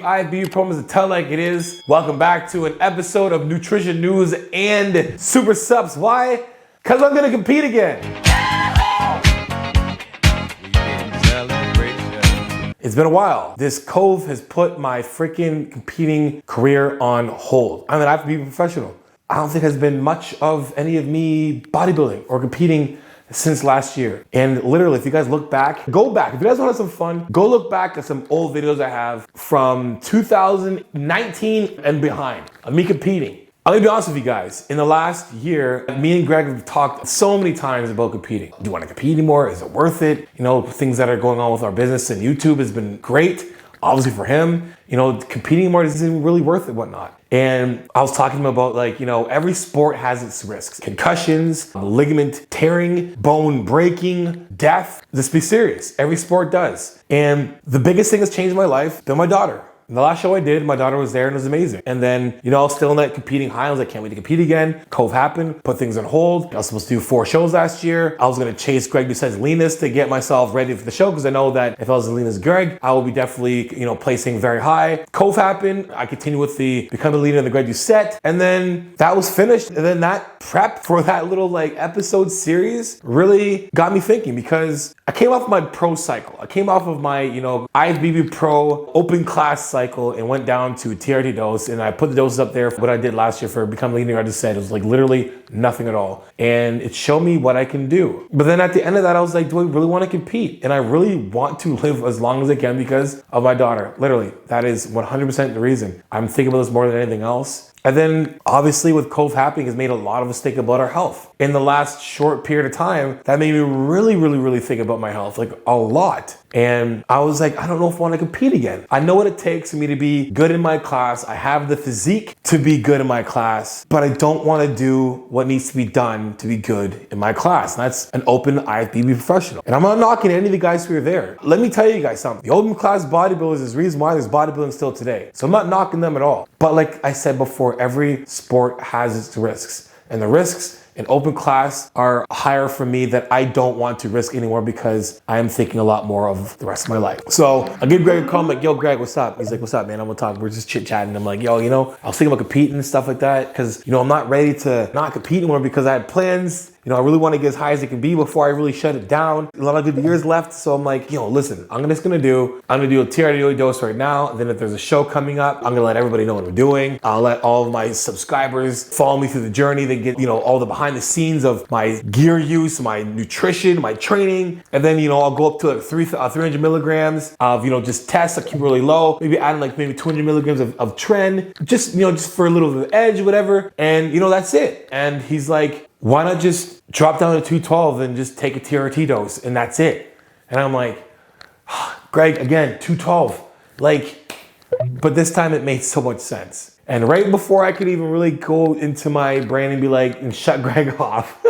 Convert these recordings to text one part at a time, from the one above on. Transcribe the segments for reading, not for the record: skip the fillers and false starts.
IFBB promos to tell like it is. Welcome back to an episode of Nutrition News and Super Sups. Why? Because I'm gonna compete again. It's been a while. This cove has put my freaking competing career on hold. I mean, I have to be professional. I don't think there's been much of any of me bodybuilding or competing since last year. And literally, if you guys look back, go back. If you guys want to have some fun, go look back at some old videos I have from 2019 and behind of me competing. I'm gonna be honest with you guys. In the last year, me and Greg have talked so many times about competing. Do you want to compete anymore? Is it worth it? You know, things that are going on with our business and YouTube has been great. Obviously for him, you know, competing more isn't really worth it, whatnot. And I was talking about like, you know, every sport has its risks. Concussions, ligament tearing, bone breaking, death. Let's be serious. Every sport does. And the biggest thing that's changed my life, been my daughter. And the last show I did, my daughter was there and it was amazing. And then, you know, I was still in that competing high. I was like, can't wait to compete again. Cove happened, put things on hold. I was supposed to do 4 shows last year. I was gonna chase Greg Doucette's leanness to get myself ready for the show because I know that if I was as lean as Greg, I would be definitely, you know, placing very high. Cove happened. I continued with the become a leader in the Greg Doucette. And then that was finished. And then that prep for that little like episode series really got me thinking because I came off my pro cycle. I came off of my, you know, IFBB Pro open class cycle and went down to TRT dose, and I put the doses up there for what I did last year for Become Leader. I just said it was like literally nothing at all, and it showed me what I can do. But then at the end of that, I was like, do I really want to compete? And I really want to live as long as I can because of my daughter. Literally, that is 100% the reason. I'm thinking about this more than anything else. And then obviously with Cove happening has made a lot of us think about our health. In the last short period of time, that made me really think about my health, like a lot. And I was like, I don't know if I want to compete again. I know what it takes for me to be good in my class. I have the physique to be good in my class, but I don't want to do what needs to be done to be good in my class. And that's an open IFBB professional. And I'm not knocking any of the guys who are there. Let me tell you guys something. The open class bodybuilders is the reason why there's bodybuilding still today. So I'm not knocking them at all. But like I said before, every sport has its risks. And the risks in open class are higher for me that I don't want to risk anymore because I am thinking a lot more of the rest of my life. So I give Greg a call. I'm like, yo, Greg, what's up? He's like, what's up, man? I'm gonna talk. We're just chit chatting. I'm like, yo, you know, I was thinking about competing and stuff like that because, you know, I'm not ready to not compete anymore because I had plans. You know, I really want to get as high as it can be before I really shut it down. A lot of good years left. So I'm like, yo, listen, I'm gonna do a TRT dose right now. Then if there's a show coming up, I'm gonna let everybody know what I'm doing. I'll let all of my subscribers follow me through the journey. They get, you know, all the behind the scenes of my gear use, my nutrition, my training. And then, you know, I'll go up to like 300 milligrams of, you know, just tests. I keep really low. Maybe adding like maybe 200 milligrams of trend. Just, you know, just for a little bit of edge, whatever. And, you know, that's it. And he's like, why not just drop down to 212 and just take a TRT dose and that's it? And I'm like, Greg, again, 212. Like, but this time it made so much sense. And right before I could even really go into my brain and be like, and shut Greg off,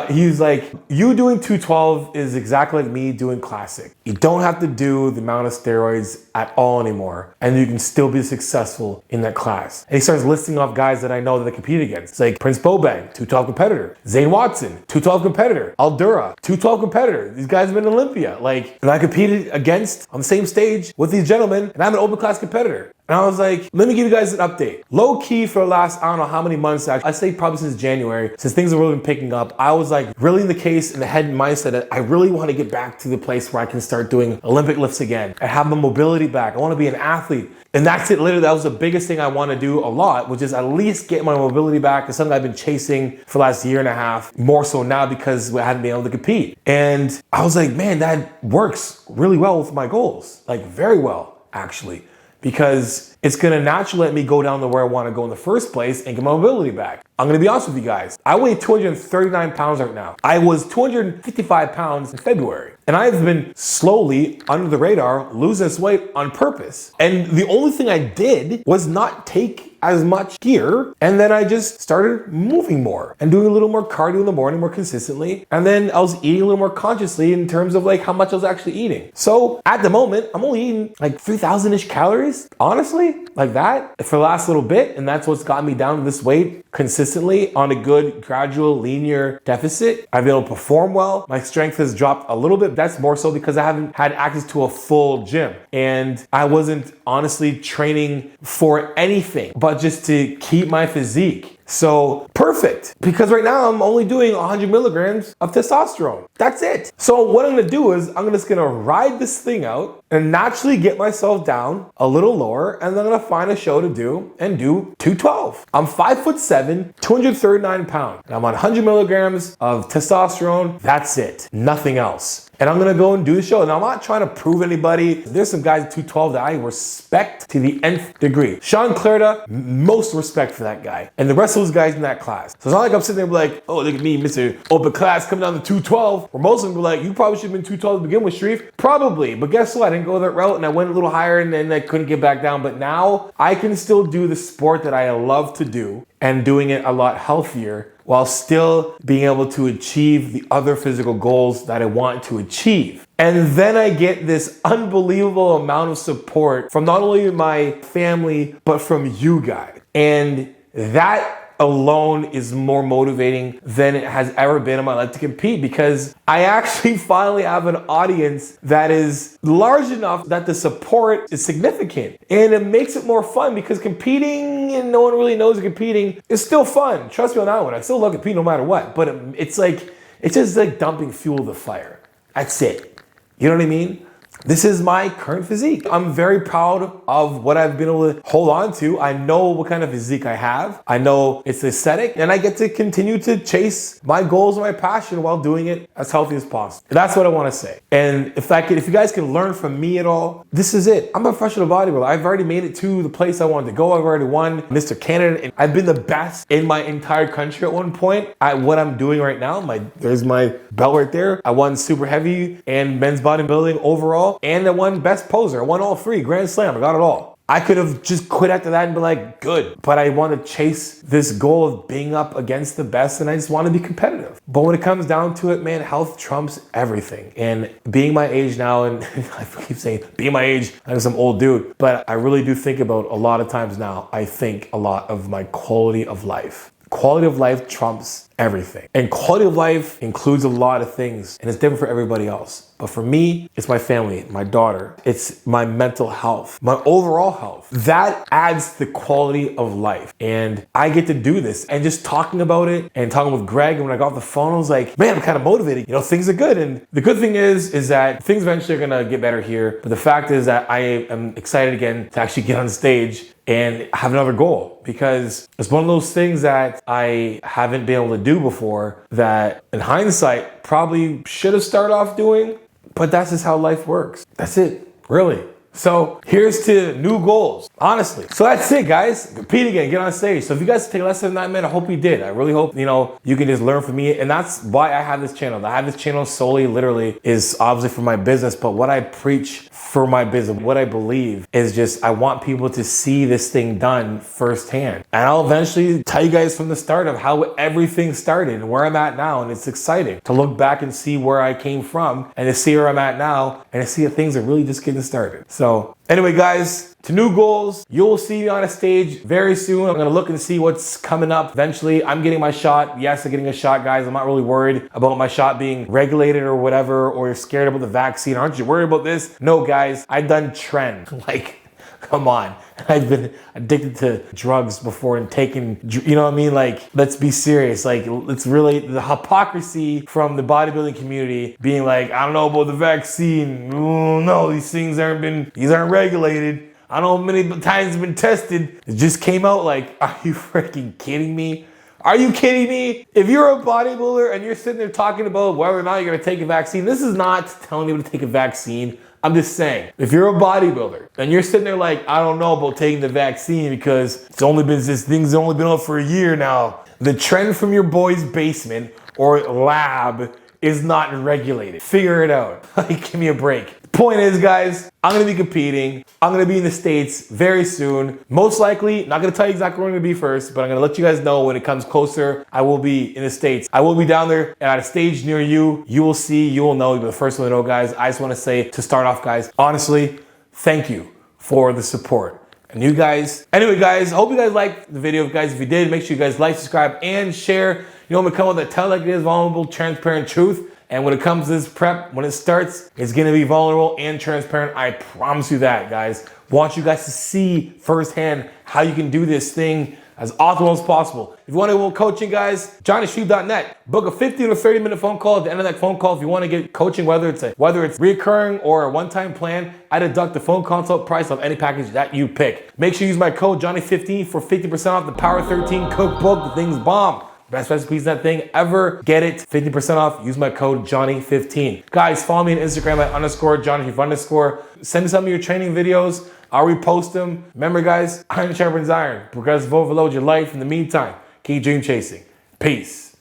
he's like, you doing 212 is exactly like me doing classic. You don't have to do the amount of steroids at all anymore, and you can still be successful in that class. And he starts listing off guys that I know that I compete against. It's like Prince Bobang, 212 competitor. Zane Watson, 212 competitor. Aldura, 212 competitor. These guys have been in Olympia. Like, and I competed against on the same stage with these gentlemen, and I'm an open class competitor. And I was like, let me give you guys an update. Low key for the last, I don't know how many months, I say probably since January, since things have really been picking up, I was like really in the case in the head and mindset that I really want to get back to the place where I can start doing Olympic lifts again. I have my mobility back. I want to be an athlete. And that's it, literally, that was the biggest thing I want to do a lot, which is at least get my mobility back. It's something I've been chasing for the last year and a half, more so now because I hadn't been able to compete. And I was like, man, that works really well with my goals. Like very well, actually. Because it's gonna naturally let me go down to where I wanna go in the first place and get my mobility back. I'm gonna be honest with you guys. I weigh 239 pounds right now. I was 255 pounds in February. And I've been slowly, under the radar, losing this weight on purpose. And the only thing I did was not take as much gear, and then I just started moving more and doing a little more cardio in the morning more consistently. And then I was eating a little more consciously in terms of like how much I was actually eating. So at the moment, I'm only eating like 3,000-ish calories. Honestly, like that for the last little bit, and that's what's got me down to this weight consistently on a good, gradual, linear deficit. I've been able to perform well. My strength has dropped a little bit. That's more so because I haven't had access to a full gym, and I wasn't honestly training for anything but just to keep my physique. So perfect, because right now I'm only doing 100 milligrams of testosterone. That's it. So what I'm gonna do is I'm just gonna ride this thing out and naturally get myself down a little lower, and then I'm gonna find a show to do and do 212. I'm 5'7", 239 pounds, and I'm on 100 milligrams of testosterone. That's it, nothing else. And I'm gonna go and do the show. Now, I'm not trying to prove anybody. There's some guys at 212 that I respect to the nth degree. Sean Clarda, most respect for that guy. And the rest of those guys in that class. So it's not like I'm sitting there like, oh, look at me, Mr. Open Class coming down to 212. Where most of them were like, you probably should have been 212 to begin with, Sharif. Probably, but guess what? I didn't go that route, and I went a little higher, and then I couldn't get back down. But now I can still do the sport that I love to do, and doing it a lot healthier, while still being able to achieve the other physical goals that I want to achieve. And then I get this unbelievable amount of support from not only my family, but from you guys. And that alone is more motivating than it has ever been in my life to compete, because I actually finally have an audience that is large enough that the support is significant, and it makes it more fun, because competing and no one really knows you're competing is still fun. Trust me on that one. I still love competing no matter what, but it's just like dumping fuel to the fire. That's it. You know what I mean? This is my current physique. I'm very proud of what I've been able to hold on to. I know what kind of physique I have. I know it's aesthetic, and I get to continue to chase my goals and my passion while doing it as healthy as possible. That's what I want to say. And if you guys can learn from me at all, this is it. I'm a professional bodybuilder. I've already made it to the place I wanted to go. I've already won Mr. Canada, and I've been the best in my entire country at one point at what I'm doing right now. There's my belt right there. I won super heavy and men's bodybuilding overall. And I won best poser. I won all three, Grand Slam. I got it all. I could have just quit after that and be like, good. But I want to chase this goal of being up against the best, and I just want to be competitive. But when it comes down to it, man, health trumps everything. And being my age now, and I keep saying being my age, I'm some old dude, but I really do think about a lot of times now, I think a lot of my quality of life. Quality of life trumps everything. And quality of life includes a lot of things, and it's different for everybody else. But for me, it's my family, my daughter, it's my mental health, my overall health. That adds the quality of life. And I get to do this, and just talking about it and talking with Greg, and when I got off the phone, I was like, man, I'm kind of motivated. You know, things are good. And the good thing is that things eventually are gonna get better here. But the fact is that I am excited again to actually get on stage and have another goal, because it's one of those things that I haven't been able to do before, that in hindsight probably should have started off doing, but that's just how life works. That's it, really. So here's to new goals, honestly. So that's it, guys. Compete again, get on stage. So if you guys take a lesson from that, man, I hope you did. I really hope, you can just learn from me. And that's why I have this channel. I have this channel solely, literally, is obviously for my business, but what I preach for my business, what I believe is just, I want people to see this thing done firsthand. And I'll eventually tell you guys from the start of how everything started and where I'm at now. And it's exciting to look back and see where I came from, and to see where I'm at now, and to see that things are really just getting started. So anyway, guys, to new goals, you'll see me on a stage very soon. I'm gonna look and see what's coming up eventually. I'm getting my shot. Yes, I'm getting a shot, guys. I'm not really worried about my shot being regulated or whatever, or you're scared about the vaccine. Aren't you worried about this? No, guys, I've done trend. Like, come on. I've been addicted to drugs before and taken, you know what I mean? Like, let's be serious. Like, it's really the hypocrisy from the bodybuilding community being like, I don't know about the vaccine. Oh, no, these aren't regulated. I don't know how many times it's been tested. It just came out. Like, are you freaking kidding me? Are you kidding me? If you're a bodybuilder and you're sitting there talking about whether or not you're gonna take a vaccine, this is not telling you to take a vaccine. I'm just saying, if you're a bodybuilder and you're sitting there like, I don't know about taking the vaccine because this thing's only been out for a year now. The trend from your boy's basement or lab is not regulated. Figure it out. Like, give me a break. Point is, guys, I'm gonna be competing. I'm gonna be in the States very soon. Most likely, not gonna tell you exactly where I'm gonna be first, but I'm gonna let you guys know when it comes closer. I will be in the States. I will be down there at a stage near you. You will see, you will know. You'll be the first one to know, guys. I just wanna say, to start off, guys, honestly, thank you for the support. And you guys, anyway guys, I hope you guys liked the video. Guys, if you did, make sure you guys like, subscribe, and share. You know, I'm gonna come with a tell like it is, vulnerable, transparent truth. And when it comes to this prep, when it starts, it's gonna be vulnerable and transparent. I promise you that, guys. Want you guys to see firsthand how you can do this thing as optimal as possible. If you want to go coaching, guys, johnnyshoe.net. Book a 15 or 30-minute phone call. At the end of that phone call, if you want to get coaching, whether it's recurring or a one-time plan, I deduct the phone consult price of any package that you pick. Make sure you use my code Johnny15 for 50% off the Power 13 cookbook. The thing's bomb. Best recipes in that thing ever. Get it, 50% off. Use my code Johnny15. Guys, follow me on Instagram at _Johnny_. Send me some of your training videos. I'll repost them. Remember, guys, iron sharpens iron. Progressive overload your life. In the meantime, keep dream chasing. Peace.